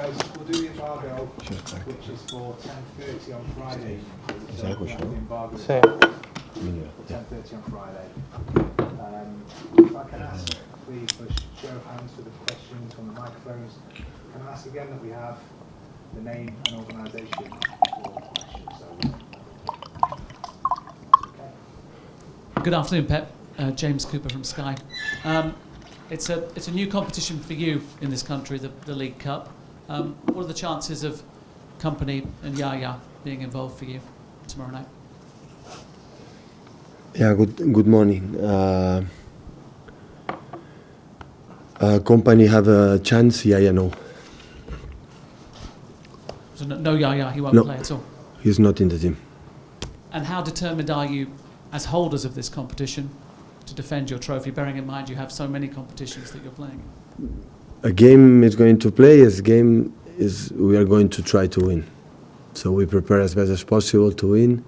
guys, we'll do the embargo, which is for 10:30 on Friday. So the embargo is for 10:30 on Friday. If I can ask, please, for show of hands for the questions from the microphones. Can I ask again that we have the name and organisation for questions? Good afternoon, Pep. James Cooper from Sky. It's a new competition for you in this country, the League Cup. What are the chances of Company and Yaya being involved for you tomorrow night? Yeah, good morning. Company have a chance, Yaya no. So no Yaya, he won't play at all? He's not in the team. And how determined are you, as holders of this competition, to defend your trophy, bearing in mind you have so many competitions that you're playing? A game is going to play, as game is we are going to try to win. So we prepare as best as possible to win.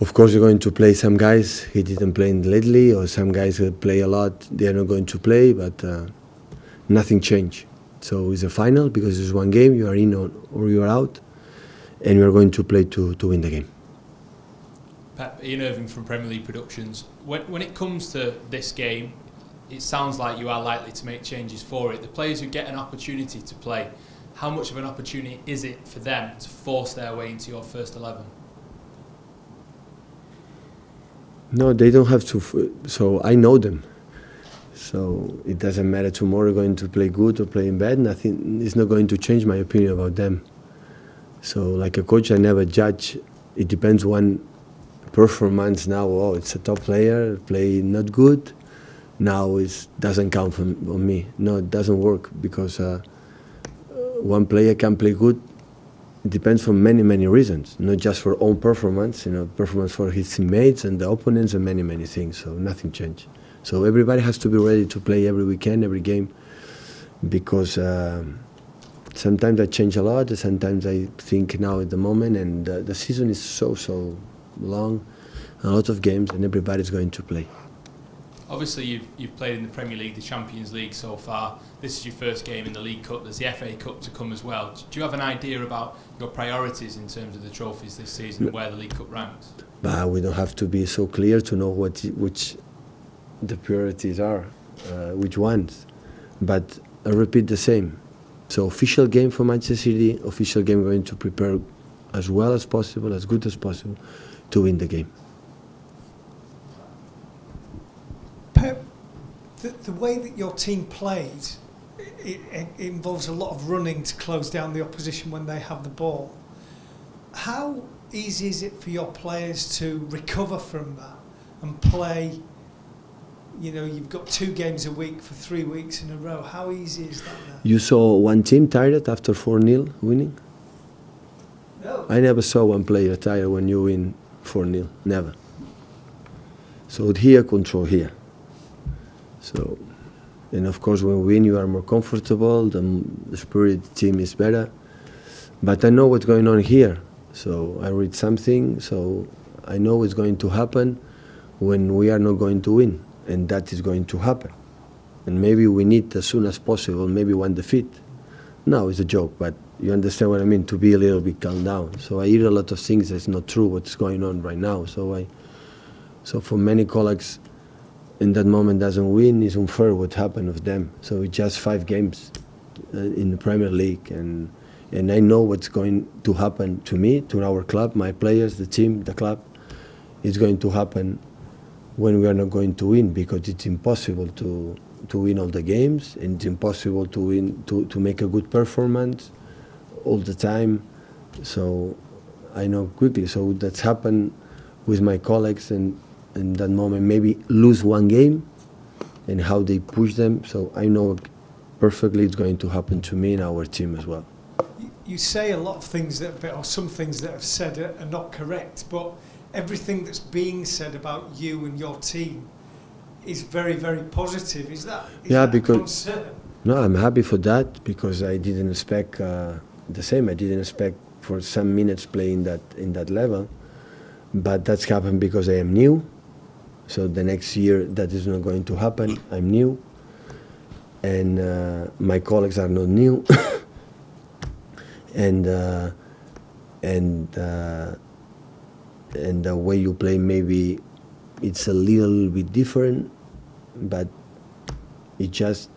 Of course, you're going to play some guys he didn't play lately, or some guys who play a lot, they are not going to play, but nothing changed. So it's a final, because it's one game, you are in or you are out, and we are going to play to win the game. Pep, Ian Irving from Premier League Productions. When it comes to this game, it sounds like you are likely to make changes for it. The players who get an opportunity to play, how much of an opportunity is it for them to force their way into your first 11? No, they don't have to. So I know them. So it doesn't matter tomorrow going to play good or playing bad. Nothing is not going to change my opinion about them. So like a coach, I never judge. It depends one performance now. Oh, it's a top player, play not good. Now it doesn't count on me. No, it doesn't work, because one player can play good. It depends on many reasons, not just for own performance. Performance for his teammates and the opponents and many things. So nothing changed. So everybody has to be ready to play every weekend, every game, because sometimes I change a lot. Sometimes I think now at the moment, and the season is so long, a lot of games, and everybody's going to play. Obviously, you've played in the Premier League, the Champions League so far. This is your first game in the League Cup. There's the FA Cup to come as well. Do you have an idea about your priorities in terms of the trophies this season and where the League Cup ranks? But we don't have to be so clear to know which the priorities are, which ones. But I repeat the same. So official game for Manchester City, official game going to prepare as well as possible, as good as possible, to win the game. Pep, the way that your team plays, it involves a lot of running to close down the opposition when they have the ball. How easy is it for your players to recover from that and play? You've got 2 games a week for 3 weeks in a row. How easy is that now? You saw one team tired after 4-0 winning? No. I never saw one player tired when you win 4-0, never. So here, control here. So, and of course when we win you are more comfortable, the spirit of the team is better. But I know what's going on here. So I read something, so I know what's going to happen when we are not going to win. And that is going to happen. And maybe we need as soon as possible, maybe one defeat. No, it's a joke, but you understand what I mean, to be a little bit calm down. So I hear a lot of things that's not true what's going on right now. So for many colleagues, in that moment doesn't win, it's unfair what happened with them. So it's just 5 games in the Premier League, and I know what's going to happen to me, to our club, my players, the team, the club. It's going to happen when we are not going to win, because it's impossible to win all the games, and it's impossible to win to make a good performance all the time. So I know quickly. So that's happened with my colleagues, and in that moment maybe lose one game and how they push them. So I know perfectly it's going to happen to me and our team as well. You say a lot of things or some things that have said are not correct, but everything that's being said about you and your team is very positive. Is that because a concern? No, I'm happy for that, because I didn't expect the same. I didn't expect for some minutes playing in that level, but that's happened because I am new. So the next year that is not going to happen. I'm new, and my colleagues are not new. and the way you play maybe it's a little bit different, but it's just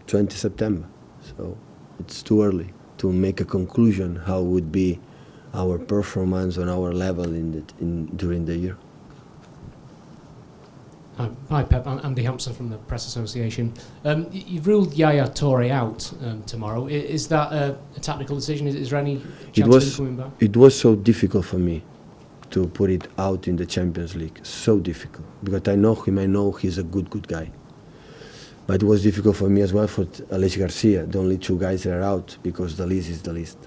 20 September, so it's too early to make a conclusion how would be our performance on our level during the year. Hi Pep, I'm Andy Hampson from the Press Association. You've ruled Yaya Toure out tomorrow. Is that a tactical decision? Is there any chance of him coming back? It was so difficult for me to put it out in the Champions League. So difficult, because I know him, I know he's a good guy. But it was difficult for me as well for Alex Garcia, the only two guys that are out, because the list is the list.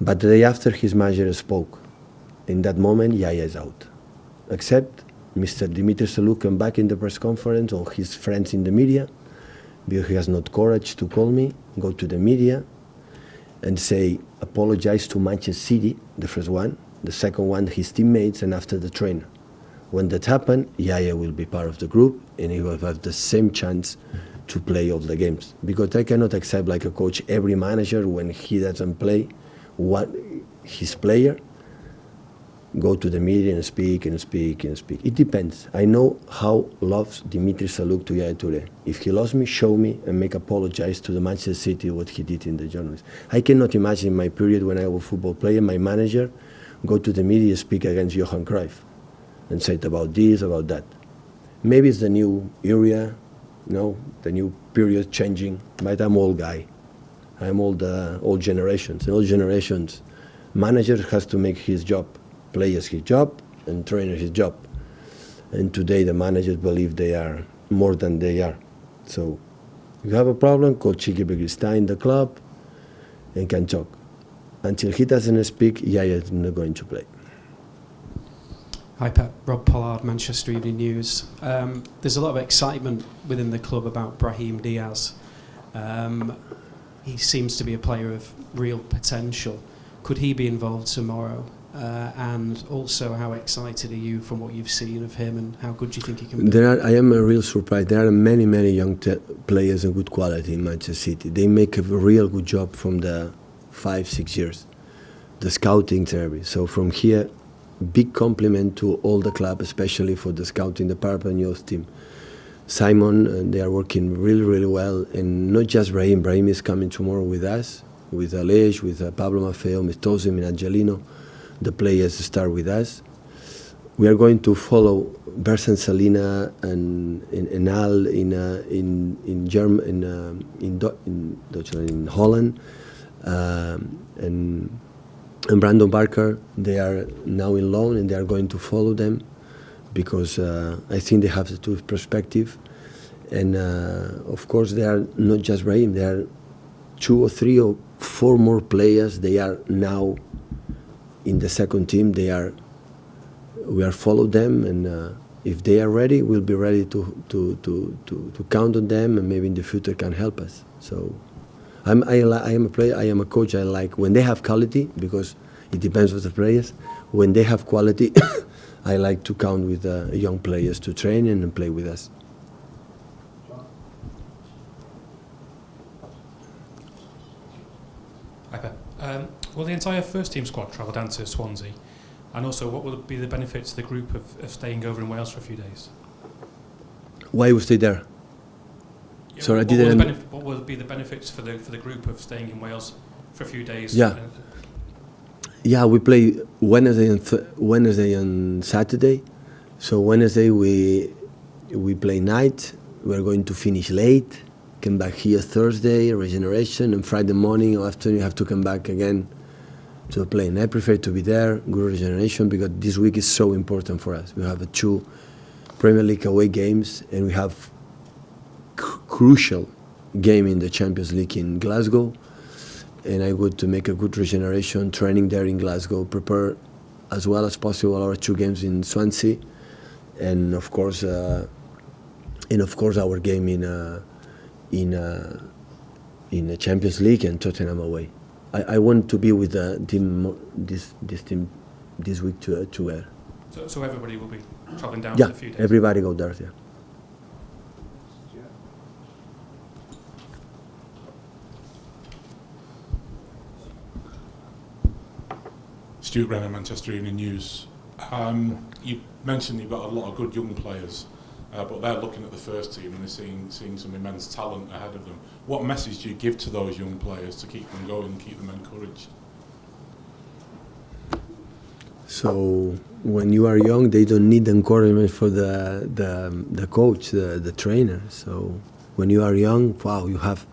But the day after, his manager spoke. In that moment, Yaya is out. Except Mr. Dimitri Salou came back in the press conference, or his friends in the media, because he has not courage to call me, go to the media, and say, apologize to Manchester City, the first one, the second one, his teammates, and after the trainer. When that happens, Yaya will be part of the group, and he will have the same chance to play all the games. Because I cannot accept, like a coach, every manager, when he doesn't play his player, go to the media and speak and speak and speak. It depends. I know how loves Dimitri Salou to Yaya Toure. If he loves me, show me and make apologize to the Manchester City what he did in the journalists. I cannot imagine my period when I was a football player, my manager go to the media and speak against Johan Cruyff and say about this, about that. Maybe it's the new area, the new period changing, but I'm old guy. I'm old generations. In old generations, manager has to make his job, players his job, and trainer his job. And today the managers believe they are more than they are. So you have a problem, call Chiqui Begiristain in the club and can talk. Until he doesn't speak, Yaya is not going to play. Hi Pep, Rob Pollard, Manchester Evening News. There's a lot of excitement within the club about Brahim Diaz. He seems to be a player of real potential. Could he be involved tomorrow? And also, how excited are you from what you've seen of him, and how good do you think he can be? I am a real surprise. There are many young players of good quality in Manchester City. They make a real good job from the 5-6 years, the scouting service. So from here, big compliment to all the club, especially for the scouting department, youth team. Simon, they are working really well, and not just Brahim. Brahim is coming tomorrow with us, with Alej, with Pablo Maffeo, with Tosim and Angelino. The players start with us. We are going to follow Bersen Salina and Al in Holland, and Brandon Barker. They are now in loan, and they are going to follow them, because I think they have the two perspective. And of course, they are not just Brahim. There are 2 or 3 or 4 more players. They are now in the second team. We are follow them, and if they are ready, we'll be ready to count on them, and maybe in the future can help us. So I am a player. I am a coach. I like when they have quality, because it depends on the players. When they have quality, I like to count with young players to train and play with us. Hi, Pep. Will the entire first team squad travel down to Swansea? And also, what will be the benefits to the group of staying over in Wales for a few days? Why we stay there? Yeah, Sorry, I didn't. What will be the benefits for the group of staying in Wales for a few days? Yeah, we play Wednesday and Saturday. So Wednesday we play night. We're going to finish late. Come back here Thursday, regeneration, and Friday morning or afternoon you have to come back again to the plane. I prefer to be there, good regeneration, because this week is so important for us. We have 2 Premier League away games, and we have crucial game in the Champions League in Glasgow. And I would to make a good regeneration, training there in Glasgow, prepare as well as possible our 2 games in Swansea, and of course our game in the Champions League and Tottenham away. I want to be with the team this team this week to air. So everybody will be travelling down for a few days? Yeah, everybody go there, yeah. Stuart Renner, Manchester Evening News. You mentioned you've got a lot of good young players, but they're looking at the first team and they're seeing some immense talent ahead of them. What message do you give to those young players to keep them going and keep them encouraged? So when you are young, they don't need encouragement for the coach, the trainer. So when you are young, wow, you have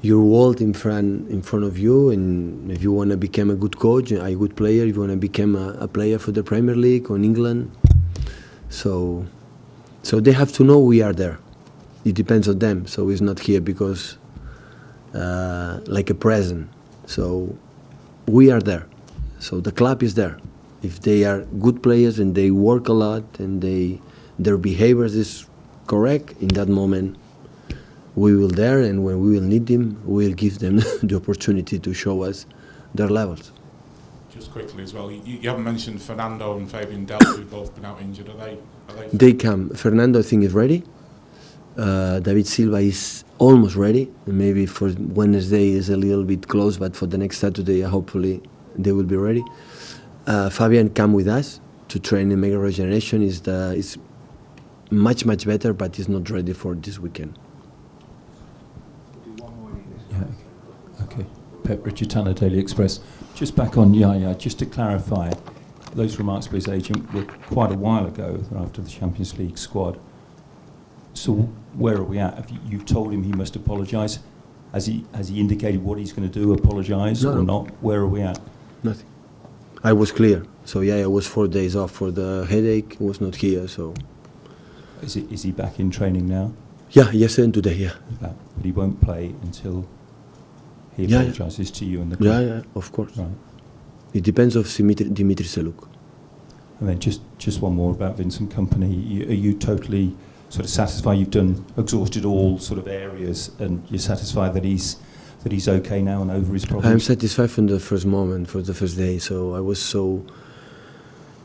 your world in front of you, and if you want to become a good coach, a good player, if you want to become a player for the Premier League or in England, so they have to know we are there. It depends on them. So it's not here because like a present. So we are there. So the club is there. If they are good players and they work a lot and their behavior is correct, in that moment we will there, and when we will need them, we'll give them the opportunity to show us their levels. Just quickly as well, you haven't mentioned Fernando and Fabian Delph, who've both been out injured. Are they? They come. Fernando, I think, is ready. David Silva is almost ready. Maybe for Wednesday is a little bit close, but for the next Saturday, hopefully they will be ready. Fabian come with us to train in Mega Regeneration. Is much better, but he's not ready for this weekend. Yeah. Okay. Pep, Richard Tanner, Daily Express. Just back on Yaya, just to clarify, those remarks by his agent were quite a while ago after the Champions League squad. So where are we at? You've told him he must apologise. Has he indicated what he's going to do? Apologise or not? Where are we at? Nothing. I was clear. So I was 4 days off for the headache. He was not here. So is he back in training now? Yeah, yesterday and today. Yeah. But he won't play until he apologises to you and the club. Yeah, of course. Right. It depends on Dimitri Seluk. And then just one more about Vincent Kompany. Are you totally sort of satisfied? You've exhausted all sort of areas, and you're satisfied that he's okay now and over his problems? I'm satisfied from the first moment, for the first day. So I was so.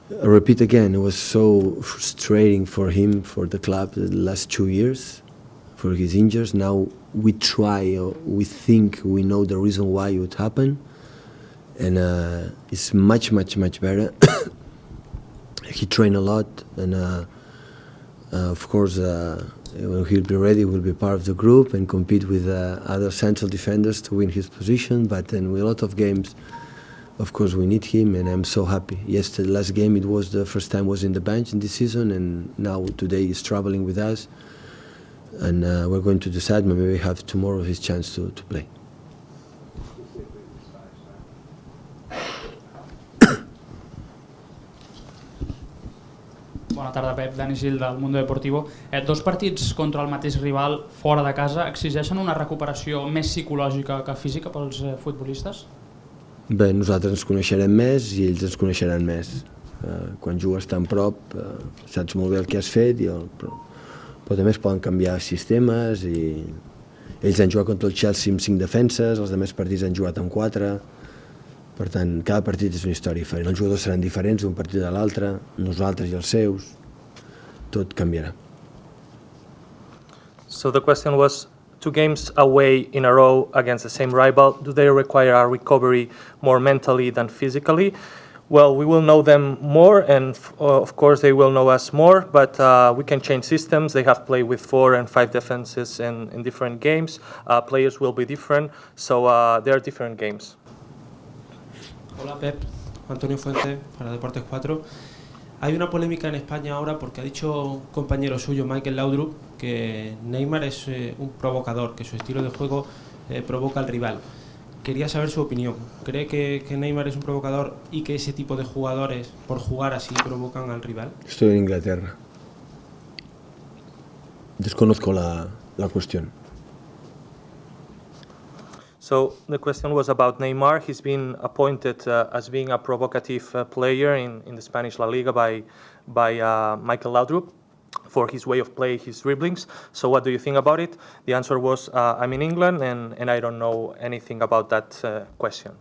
I repeat again, it was so frustrating for him, for the club, the last 2 years, for his injuries. Now we think we know the reason why it would happen, and it's much better. He trained a lot, and of course, when he'll be ready, we'll be part of the group and compete with other central defenders to win his position. But then with a lot of games, of course, we need him, and I'm so happy. Yesterday, last game, it was the first time was in the bench in this season, and now today he's traveling with us, and we're going to decide. Maybe we have tomorrow his chance to play. Bona tarda, Pep. Dani Gil, del Mundo Deportivo. Dos partits contra el mateix rival fora de casa exigeixen una recuperació més psicològica que física pels futbolistes? Bé, nosaltres ens coneixerem més i ells ens coneixeran més. Quan jugues tan prop, saps molt bé el que has fet, però també es poden canviar sistemes, i ells han jugat contra el Chelsea amb 5 defenses, els altres partits han jugat amb 4. Per tant, cada partit és una història diferent. Els jugadors seran diferents d'un partit a l'altre, nosaltres i els seus, tot canviarà. So the question was, 2 games away in a row against the same rival, do they require a recovery more mentally than physically? Well, we will know them more, and of course they will know us more, but we can change systems. They have played with 4 and 5 defenses in different games. Players will be different, so they are different games. Hola Pep, Antonio Fuente para Deportes 4. Hay una polémica en España ahora porque ha dicho un compañero suyo, Michael Laudrup, que Neymar es un provocador, que su estilo de juego provoca al rival. Quería saber su opinión. ¿Cree que Neymar es un provocador y que ese tipo de jugadores, por jugar así, provocan al rival? Estoy en Inglaterra. Desconozco la cuestión. So the question was about Neymar. He's been appointed as being a provocative player in the Spanish La Liga by Michael Laudrup for his way of play, his dribblings. So what do you think about it? The answer was, I'm in England and I don't know anything about that question.